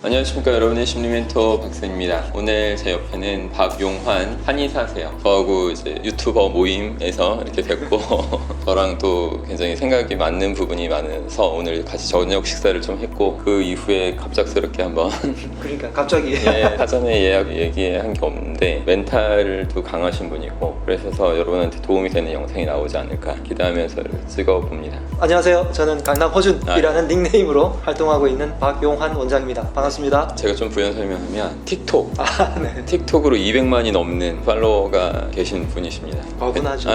안녕하십니까 여러분의 심리멘토 박선입니다. 오늘 제 옆에는 박용환 한의사세요. 저하고 이제 유튜버 모임에서 이렇게 뵙고 저랑 또 굉장히 생각이 맞는 부분이 많아서 오늘 같이 저녁 식사를 좀 했고 그 이후에 갑작스럽게 한번 그러니까 갑자기 사전에 예약 얘기한 게 없는데 멘탈도 강하신 분이고 그래서 여러분한테 도움이 되는 영상이 나오지 않을까 기대하면서 찍어봅니다. 안녕하세요. 저는 강남 허준이라는 닉네임으로 활동하고 있는 박용환 원장입니다. 반갑습니다. 제가 좀 부연 설명하면 틱톡 네. 틱톡으로 200만이 넘는 팔로워가 계신 분이십니다. 과분하죠.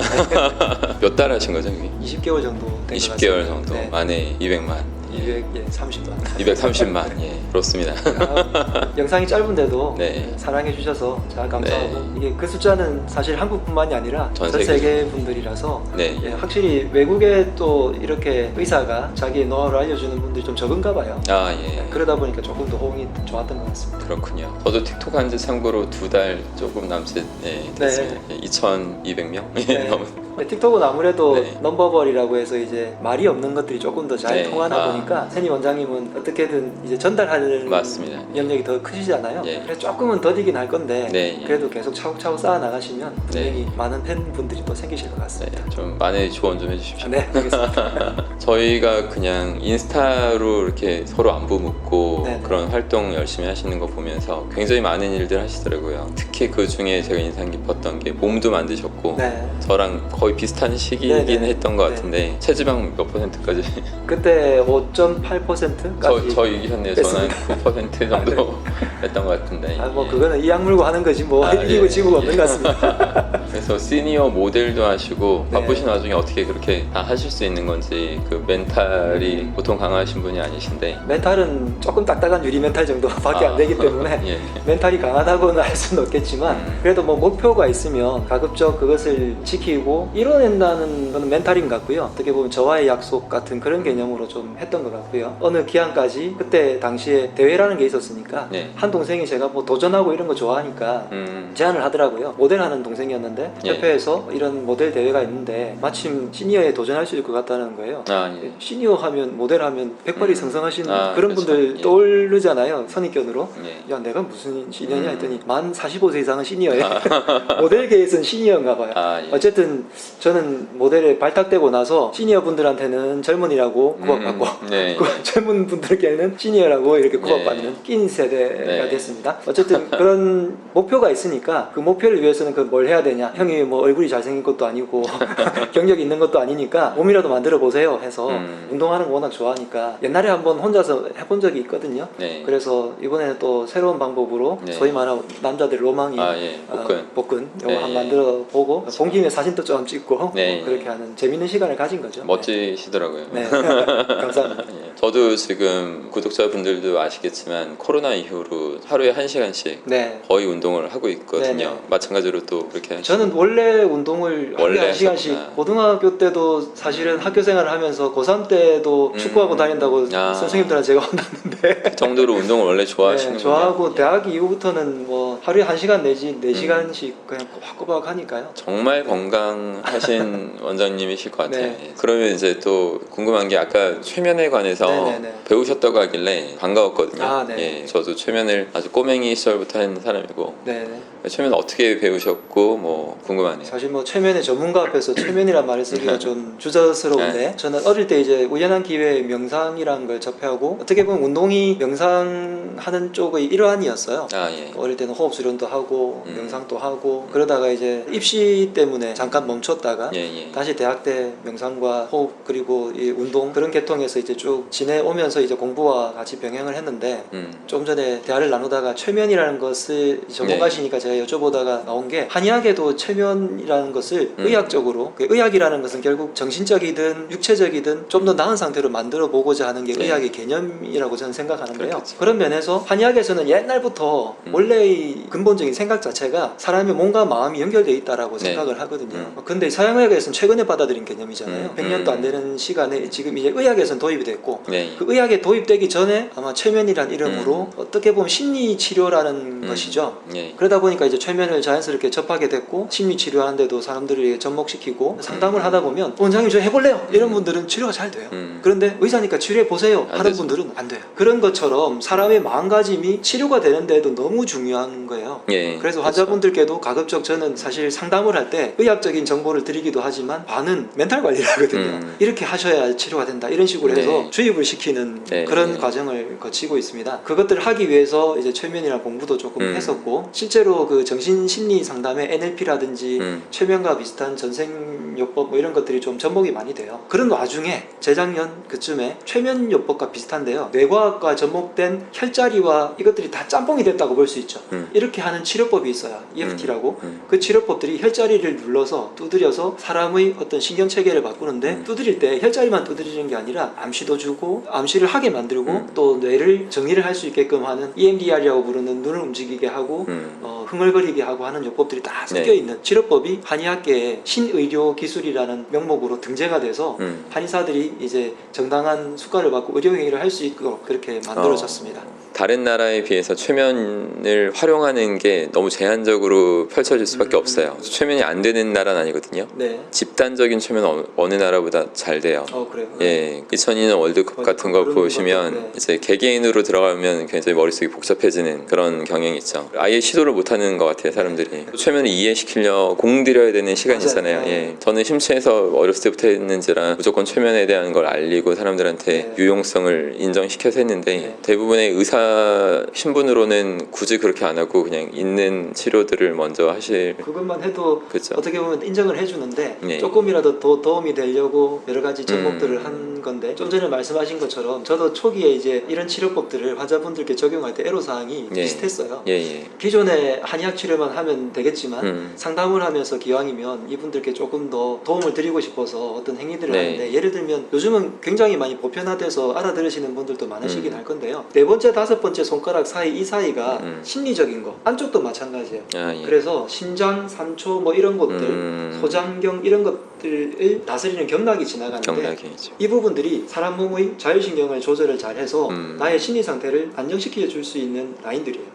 몇 달 하신 거죠? 이게? 20개월 정도 된 20개월 정도 네. 만에 200만 230만 230만 예 그렇습니다. 영상이 짧은데도 네. 사랑해 주셔서 잘 감사하고 네. 이게 그 숫자는 사실 한국뿐만이 아니라 전 전 세계 세계 분들이라서 네. 예, 확실히 외국에 또 이렇게 의사가 자기의 노하우를 알려주는 분들이 좀 적은가 봐요. 아 예. 그러다 보니까 조금 더 호응이 좋았던 것 같습니다. 그렇군요. 저도 틱톡 한지 참고로 2달 조금 남짓 됐습니다. 2,200명 네. 넘은. 네, 틱톡은 아무래도 네. 넘버벌이라고 해서 이제 말이 없는 것들이 조금 더 잘 네. 통하다 보니까 세니 원장님은 어떻게든 이제 전달할 맞습니다. 영역이 더 크시잖아요. 예. 그래서 조금은 더디긴 할 건데 네, 예. 그래도 계속 차곡차곡 쌓아 나가시면 분명히 많은 팬분들이 또 생기실 것 같습니다. 네, 좀 많이 조언 좀 해주십시오. 네, 알겠습니다. 저희가 그냥 인스타로 이렇게 서로 안부 묻고 네네. 그런 활동 열심히 하시는 거 보면서 굉장히 많은 일들 하시더라고요. 특히 그 중에 제가 인상 깊었던 게 몸도 만드셨고 네. 저랑 거의 비슷한 시기이긴 네네. 했던 것 네. 같은데 체지방 몇 %까지? 그때 5.8%까지 저 이기셨네요. 저는 9% 정도 했던 것 같은데 뭐 예. 그거는 이악 물고 하는 거지 뭐 아, 이기고 예. 지고 없는 것 같습니다. 그래서 시니어 모델도 하시고 네. 바쁘신 와중에 어떻게 그렇게 다 하실 수 있는 건지 그 멘탈이 보통 강하신 분이 아니신데 멘탈은 조금 딱딱한 유리 멘탈 정도밖에 안 되기 때문에 예. 멘탈이 강하다고는 할 수는 없겠지만 그래도 뭐 목표가 있으면 가급적 그것을 지키고 이뤄낸다는 건 멘탈인 것 같고요. 어떻게 보면 저와의 약속 같은 그런 개념으로 좀 했던 것 같고요. 어느 기한까지 그때 당시에 대회라는 게 있었으니까 네. 한 동생이 제가 뭐 도전하고 이런 거 좋아하니까 제안을 하더라고요. 모델하는 동생이었는데 예. 협회에서 이런 모델 대회가 있는데 마침 시니어에 도전할 수 있을 것 같다는 거예요. 아, 예. 시니어 하면 모델 하면 백발이 성성하신 아, 그런 그렇죠. 분들 예. 떠오르잖아요. 선입견으로. 예. 야 내가 무슨 시니어냐 했더니 만 45세 이상은 시니어에 모델계에서는 시니어인가 봐요. 아, 예. 어쨌든 저는 모델에 발탁되고 나서 시니어 분들한테는 젊은이라고 구박받고 네. 그 젊은 분들께는 시니어라고 이렇게 구박받는 네. 낀 세대가 네. 됐습니다. 어쨌든 그런 목표가 있으니까 그 목표를 위해서는 그 뭘 해야 되냐. 형이 뭐 얼굴이 잘생긴 것도 아니고 경력이 있는 것도 아니니까 몸이라도 만들어 보세요 해서 운동하는 거 워낙 좋아하니까 옛날에 한번 혼자서 해본 적이 있거든요. 네. 그래서 이번에는 또 새로운 방법으로 네. 소위 말하는 남자들 로망이 아, 예. 복근. 요거 네. 한번 만들어 보고 본 김에 사진도 좀 찍고 네. 그렇게 하는 재밌는 시간을 가진 거죠. 멋지시더라고요. 네. 감사합니다. 예. 저도 지금 구독자분들도 아시겠지만 코로나 이후로 하루에 1시간씩 네. 거의 운동을 하고 있거든요. 네네. 마찬가지로 또 그렇게 하시고. 저는 원래 운동을 원래 하루에 1시간씩 하셨구나. 고등학교 때도 사실은 학교 생활을 하면서 고3 때도 축구하고 다닌다고 아. 선생님들한테 제가 혼났는데 그 정도로 운동을 원래 좋아하시는군요. 네, 좋아하고 예. 대학 이후부터는 뭐 하루에 1시간 내지 4시간씩 그냥 꼬박꼬박 하니까요. 정말 건강하신 원장님이실 것 같아요. 네. 예. 그러면 이제 또 궁금한 게 아까 최면에 관해서 네네네. 배우셨다고 하길래 반가웠거든요. 아, 네. 예, 저도 최면을 아주 꼬맹이 시절부터 한 사람이고 네. 최면 어떻게 배우셨고 뭐 궁금하네요. 사실 뭐 최면의 전문가 앞에서 최면이란 말을 쓰기가 좀 주저스러운데 저는 어릴 때 이제 우연한 기회에 명상이라는 걸 접하고 어떻게 보면 운동이 명상하는 쪽의 일환이었어요. 아 예. 어릴 때는 호흡 수련도 하고 명상도 하고 그러다가 이제 입시 때문에 잠깐 멈췄다가 예. 다시 대학 때 명상과 호흡 그리고 이 운동 그런 계통에서 이제 쭉 지내오면서 이제 공부와 같이 병행을 했는데 좀 전에 대화를 나누다가 최면이라는 것을 전문가시니까 제가 여쭤보다가 나온 게 한의학에도 최면이라는 것을 의학적으로 그 의학이라는 것은 결국 정신적이든 육체적이든 좀 더 나은 상태로 만들어 보고자 하는 게 네. 의학의 개념이라고 저는 생각하는데요. 그렇겠죠. 그런 면에서 한의학에서는 옛날부터 원래의 근본적인 생각 자체가 사람의 몸과 마음이 연결되어 있다라고 생각을 하거든요. 근데 그런데 서양의학에서는 최근에 받아들인 개념이잖아요. 100년도 안 음. 되는 시간에 지금 이제 의학에서는 도입이 됐고 네. 그 의학에 도입되기 전에 아마 최면이라는 이름으로 어떻게 보면 심리 치료라는 것이죠. 네. 그러다 보니까 이제 최면을 자연스럽게 접하게 됐고 심리 치료하는데도 사람들을 접목시키고 상담을 하다 보면 원장님 저 해볼래요 이런 분들은 치료가 잘 돼요. 그런데 의사니까 치료해 보세요 안 하는 되죠. 분들은 안 돼요. 그런 것처럼 사람의 마음가짐이 치료가 되는데도 너무 중요한 거예요. 예. 그래서 환자분들께도 가급적 저는 사실 상담을 할 때 의학적인 정보를 드리기도 하지만 반은 멘탈 관리를 하거든요. 이렇게 하셔야 치료가 된다 이런 식으로 해서 네. 주입을 시키는 네. 그런 네. 과정을 거치고 있습니다. 그것들을 하기 위해서 이제 최면이라는 공부도 조금 했었고 실제로 그 정신심리 상담에 NLP라든지 최면과 비슷한 전생요법 뭐 이런 것들이 좀 접목이 많이 돼요. 그런 와중에 재작년 그쯤에 최면요법과 비슷한데요. 뇌과학과 접목된 혈자리와 이것들이 다 짬뽕이 됐다고 볼 수 있죠. 이렇게 하는 치료법이 있어요. EFT라고. 그 치료법들이 혈자리를 눌러서 두드려서 사람의 어떤 신경체계를 바꾸는데 두드릴 때 혈자리만 두드리는 게 아니라 암시도 주고 암시를 하게 만들고 또 뇌를 정리를 할 수 있게끔 하는 EMDR이라고 부르는 눈을 움직이게 하고 흥얼거리게 하고 하는 요법들이 다 섞여 있는 치료법이 한의학계의 신의료 기술이라는 명목으로 등재가 돼서 한의사들이 이제 정당한 수가를 받고 의료행위를 할 수 있도록 그렇게 만들어졌습니다. 다른 나라에 비해서 최면을 활용하는 게 너무 제한적으로 펼쳐질 수밖에 없어요. 최면이 안 되는 나라는 아니거든요. 네. 집단적인 최면 어느 나라보다 잘 돼요. 그래요? 예, 2002년 월드컵 같은 거 그런 보시면 것도, 네. 이제 개개인으로 들어가면 굉장히 머릿속이 복잡해지는 그런 경향이 있죠. 아예 시도를 못하는 것 같아요, 사람들이. 최면을 이해시키려 공들여야 되는 시간이 맞아요. 있잖아요. 네. 예, 저는 심취해서 어렸을 때부터 했는지라 무조건 최면에 대한 걸 알리고 사람들한테 네. 유용성을 인정시켜서 했는데 네. 대부분의 의사 신분으로는 굳이 그렇게 안 하고 그냥 있는 치료들을 먼저 하실. 그것만 해도 그쵸. 어떻게 보면 인정을 해주는데 네. 조금이라도 더 도움이 되려고 여러 가지 접목들을 한 건데 좀 전에 말씀하신 것처럼 저도 초기에 이제 이런 치료법들을 환자분들께 적용할 때 애로사항이 예. 비슷했어요. 예. 기존에 한의학 치료만 하면 되겠지만 상담을 하면서 기왕이면 이분들께 조금 더 도움을 드리고 싶어서 어떤 행위들을 네. 하는데 예를 들면 요즘은 굉장히 많이 보편화돼서 알아들으시는 분들도 많으시긴 할 건데요. 네 번째, 다섯 번째 손가락 사이 이 사이가 심리적인 거 안쪽도 마찬가지예요. 아, 예. 그래서 심장, 삼초 뭐 이런 것들 소장경 이런 것들을 다스리는 경락이 지나가는데 경락이죠. 이 부분들이 사람 몸의 자율신경을 조절을 잘해서 나의 심리 상태를 안정시켜 줄 수 있는 라인들이에요.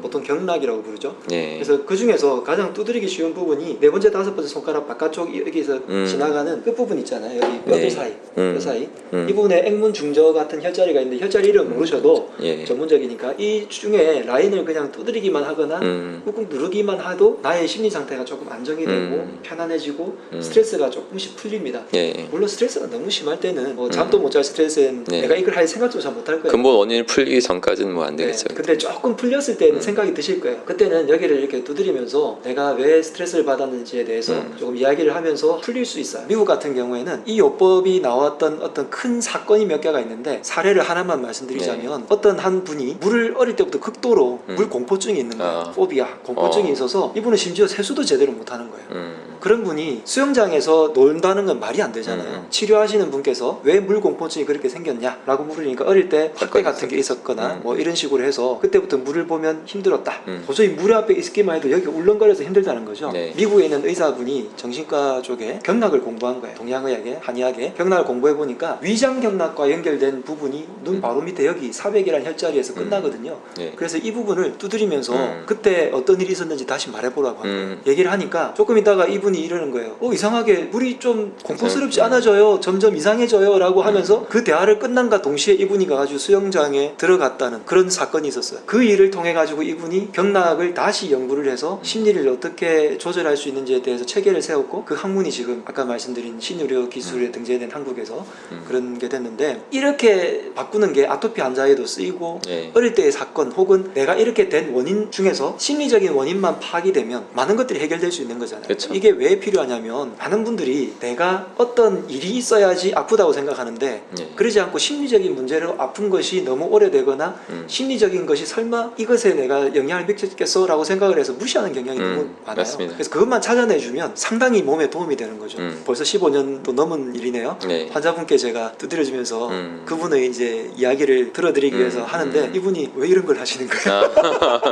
보통 경락이라고 부르죠. 예. 그래서 그 중에서 가장 두드리기 쉬운 부분이 네 번째, 다섯 번째 손가락 바깥쪽 여기서 지나가는 끝 부분 있잖아요. 여기 뼈들 네. 사이, 뼈 사이. 이 부분에 액문 중저 같은 혈자리가 있는데 혈자리 이름 모르셔도 예. 전문적이니까 이 중에 라인을 그냥 두드리기만 하거나 꾹꾹 누르기만 해도 나의 심리 상태가 조금 안정이 되고 편안해지고 스트레스가 조금씩 풀립니다. 예. 물론 스트레스가 너무 심할 때는 뭐 잠도 못 잘 스트레스는 네. 내가 이걸 할 생각조차 못 할 거예요. 근본 원인을 풀리기 전까지는 뭐 안 되겠죠. 근데 조금 풀렸을 때는 생각이 드실 거예요. 그때는 여기를 이렇게 두드리면서 내가 왜 스트레스를 받았는지에 대해서 조금 이야기를 하면서 풀릴 수 있어요. 미국 같은 경우에는 이 요법이 나왔던 어떤 큰 사건이 몇 개가 있는데 사례를 하나만 말씀드리자면 어떤 한 분이 물을 어릴 때부터 극도로 물 공포증이 있는 거예요. 포비아, 공포증이 있어서 이분은 심지어 세수도 제대로 못하는 거예요. 그런 분이 수영장에서 논다는 건 말이 안 되잖아요. 치료하시는 분께서 왜 물 공포증이 그렇게 생겼냐라고 물으니까 어릴 때 확대 같은 게 있었거나 뭐 이런 식으로 해서 그때부터 물을 보면 힘들었다. 도저히 물 앞에 있기만 해도 여기 울렁거려서 힘들다는 거죠. 네. 미국에 있는 의사분이 정신과 쪽에 경락을 공부한 거예요. 동양의학에, 한의학에 경락을 공부해 보니까 위장 경락과 연결된 부분이 눈 바로 밑에 여기 400이라는 혈자리에서 끝나거든요. 네. 그래서 이 부분을 두드리면서 그때 어떤 일이 있었는지 다시 말해보라고 한 거예요. 얘기를 하니까 조금 있다가 이분이 이러는 거예요. 이상하게 물이 좀 공포스럽지 않아져요. 점점 이상해져요. 라고 하면서 그 대화를 끝난과 동시에 이분이 가가지고 수영장에 들어갔다는 그런 사건이 있었어요. 그 일을 통해 가지고 이분이 경락을 다시 연구를 해서 심리를 어떻게 조절할 수 있는지에 대해서 체계를 세웠고 그 학문이 지금 아까 말씀드린 신의료 기술에 등재된 한국에서 그런 게 됐는데 이렇게 바꾸는 게 아토피 환자에도 쓰이고 네. 어릴 때의 사건 혹은 내가 이렇게 된 원인 중에서 심리적인 원인만 파악이 되면 많은 것들이 해결될 수 있는 거잖아요. 그쵸. 이게 왜 필요하냐면 많은 분들이 내가 어떤 일이 있어야지 아프다고 생각하는데 네. 그러지 않고 심리적인 문제로 아픈 것이 너무 오래되거나 심리적인 것이 설마 이거 것에 내가 영향을 미쳤겠어라고 생각을 해서 무시하는 경향이 너무 많아요. 맞습니다. 그래서 그것만 찾아내주면 상당히 몸에 도움이 되는 거죠. 벌써 15년도 넘은 일이네요. 네. 환자분께 제가 두드려주면서 그분의 이제 이야기를 들어드리기 위해서 하는데 이분이 왜 이런 걸 하시는 거예요?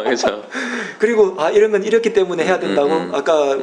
그렇죠. 그리고 이런 건 이렇기 때문에 해야 된다고 아까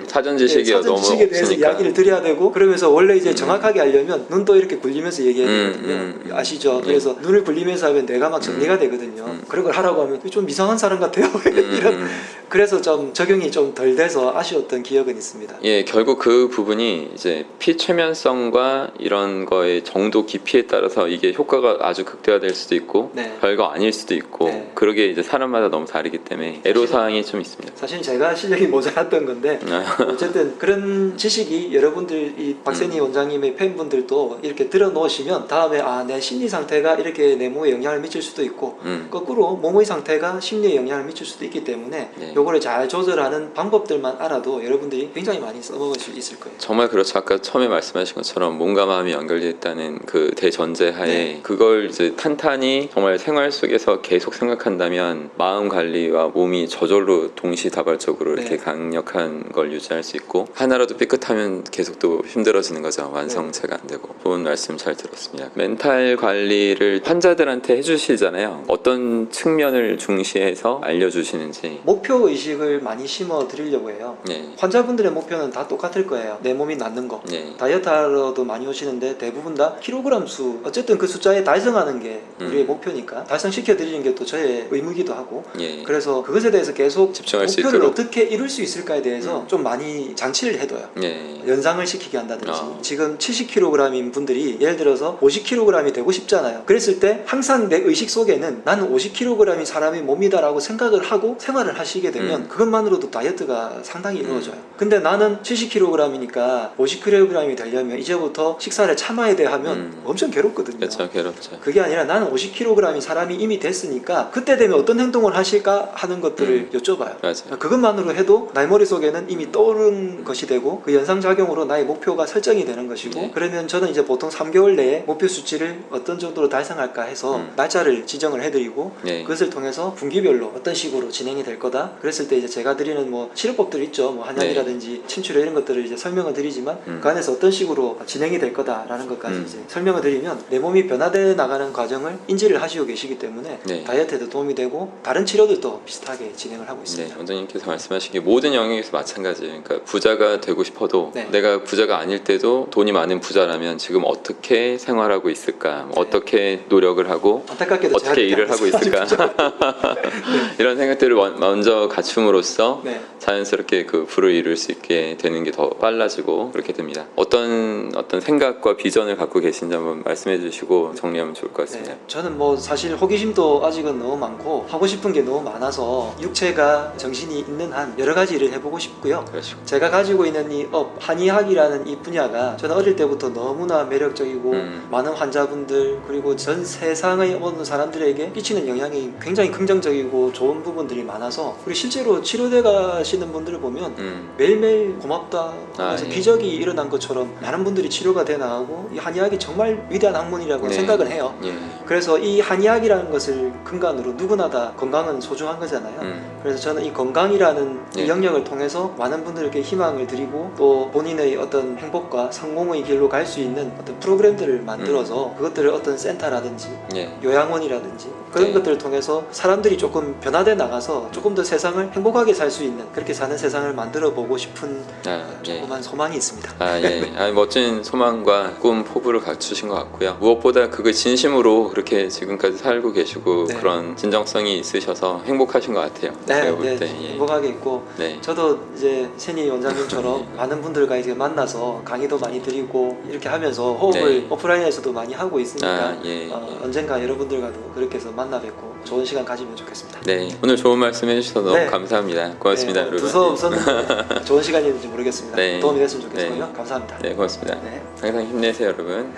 사전 지식이 너무 지식에 대해서 없으니까. 이야기를 드려야 되고 그러면서 원래 이제 정확하게 알려면 눈도 이렇게 굴리면서 얘기해야 되거든요. 아시죠? 그래서 눈을 굴리면서 하면 뇌가 막 정리가 되거든요. 그런 걸 하라고 하면 좀 이상한 사람 같아요. 이런 그래서 좀 적용이 좀 덜 돼서 아쉬웠던 기억은 있습니다. 예, 결국 그 부분이 이제 피 최면성과 이런 거의 정도 깊이에 따라서 이게 효과가 아주 극대화될 수도 있고 네. 별거 아닐 수도 있고 네. 그러게 이제 사람마다 너무 다르기 때문에 애로사항이 좀 있습니다. 사실 제가 실력이 모자랐던 건데 어쨌든 그런 지식이 여러분들 이 박세니 원장님의 팬분들도 이렇게 들어놓으시면 다음에 내 심리 상태가 이렇게 내 몸에 영향을 미칠 수도 있고 거꾸로 몸의 상태가 심리에 영향을 미칠 수도 있기 때문에 네. 요거를 잘 조절하는 방법들만 알아도 여러분들이 굉장히 많이 써먹을 수 있을 거예요. 정말 그렇죠. 아까 처음에 말씀하신 것처럼 몸과 마음이 연결되어 있다는 그 대전제하에 네. 그걸 이제 탄탄히 정말 생활 속에서 계속 생각한다면 마음 관리와 몸이 저절로 동시다발적으로 이렇게 네. 강력한 걸 유지할 수 있고 하나라도 삐끗하면 계속 또 힘들어지는 거죠. 완성체가 안 되고. 좋은 말씀 잘 들었습니다. 멘탈 관리를 환자들한테 해주시잖아요. 어떤 측면을 중시해서 알려주시는지. 목표 의식을 많이 심어 드리려고 해요. 네. 환자분들의 목표는 다 똑같을 거예요. 내 몸이 낫는 거. 네. 다이어트 하러도 많이 오시는데 대부분 다 킬로그램 수 어쨌든 그 숫자에 달성하는 게 우리의 목표니까 달성시켜 드리는 게 또 저의 의무기도 하고 예. 그래서 그것에 대해서 계속 집중할 수 목표를 있도록. 어떻게 이룰 수 있을까에 대해서 좀 많이 장치를 해둬요. 예. 연상을 시키게 한다든지 지금 70kg인 분들이 예를 들어서 50kg이 되고 싶잖아요. 그랬을 때 항상 내 의식 속에는 나는 50kg이 사람의 몸이다라고 생각을 하고 생활을 하시게 되면 그것만으로도 다이어트가 상당히 이루어져요. 근데 나는 70kg이니까 50kg이 되려면 이제부터 식사를 참아야 돼 하면 엄청 괴롭거든요. 그렇죠. 괴롭죠. 그게 아니라 나는 50kg이 사람이 이미 됐으니까 그때 되면 어떤 행동을 하실까 하는 것들을 여쭤봐요. 맞아요. 그것만으로 해도 나의 머릿속에는 이미 떠오른 것이 되고 그 연상작용으로 나의 목표가 설정이 되는 것이고 네. 그러면 저는 이제 보통 3개월 내에 목표 수치를 어떤 정도로 달성할까 해서 날짜를 지정을 해드리고 네. 그것을 통해서 분기별로 어떤 식으로 진행이 될 거다 그랬을 때 이제 제가 드리는 뭐 치료법들 있죠. 뭐 한약이라든지 침출혈 이런 것들을 이제 설명을 드리지만 그 안에서 어떤 식으로 진행이 될 거다라는 것까지 이제 설명을 드리면 내 몸이 변화되어 나가는 과정을 인지를 하시고 계시기 때문에 네. 다이어트에도 도움이 되고 다른 치료들도 비슷하게 진행을 하고 네, 있습니다. 원장님께서 말씀하신 게 모든 영역에서 마찬가지예요. 그러니까 부자가 되고 싶어도 네. 내가 부자가 아닐 때도 돈이 많은 부자라면 지금 어떻게 생활하고 있을까? 네. 어떻게 노력을 하고 안타깝게도 어떻게 일을 하고 있을까? 이런 생각들을 먼저 갖춤으로써 네. 자연스럽게 그 부를 이룰 수 있게 되는 게 더 빨라지고 그렇게 됩니다. 어떤 생각과 비전을 갖고 계신지 한번 말씀해 주시고 정리하면 좋을 것 같습니다. 네, 저는 뭐 사실 호기심도 아직은 너무 많고 하고 싶은 게 너무 많아서 육체가 정신이 있는 한 여러 가지 일을 해보고 싶고요. 그렇죠. 제가 가지고 있는 이 한의학이라는 이 분야가 저는 어릴 때부터 너무나 매력적이고 많은 환자분들 그리고 전 세상의 모든 사람들에게 끼치는 영향이 굉장히 긍정적이고 좋은 부분들이 많아서 그리고 실제로 치료대 가시는 분들을 보면 매일매일 고맙다 하면서 예. 기적이 일어난 것처럼 많은 분들이 치료가 돼 나가고 이 한의학이 정말 위대한 학문이라고 네. 생각을 해요. 예. 그래서 이 한의학이라는 것을 근간으로 누구나 다 건강은 소중한 거잖아요. 그래서 저는 이 건강이라는 예. 이 영역을 통해서 많은 분들에게 희망을 드리고 또 본인의 어떤 행복과 성공의 길로 갈 수 있는 어떤 프로그램들을 만들어서 그것들을 어떤 센터라든지 예. 요양원이라든지 그런 네. 것들을 통해서 사람들이 조금 변화돼 나가서 조금 더 세상을 행복하게 살 수 있는 그렇게 사는 세상을 만들어 보고 싶은 예. 조그만 소망이 있습니다. 예. 멋진 소망과 꿈 포부를 갖추신 것 같고요. 무엇보다 그걸 진심으로 그렇게 지금까지 살고 계시고 네. 그런 진정성이 있으셔서 행복하신 것 같아요. 제가 볼 때. 예. 행복하게 있고 네. 저도 이제 세니 원장님처럼 많은 분들과 이제 만나서 강의도 많이 드리고 이렇게 하면서 호흡을 네. 오프라인에서도 많이 하고 있으니까 예. 언젠가 여러분들과도 그렇게 해서 만나 뵙고 좋은 시간 가지면 좋겠습니다. 네. 오늘 좋은 말씀 해주셔서 너무 네. 감사합니다. 고맙습니다, 여러분. 두서없었는데 좋은 시간이었는지 모르겠습니다. 네. 도움이 됐으면 좋겠고요. 네. 감사합니다. 네, 고맙습니다. 네. 항상 힘내세요, 여러분.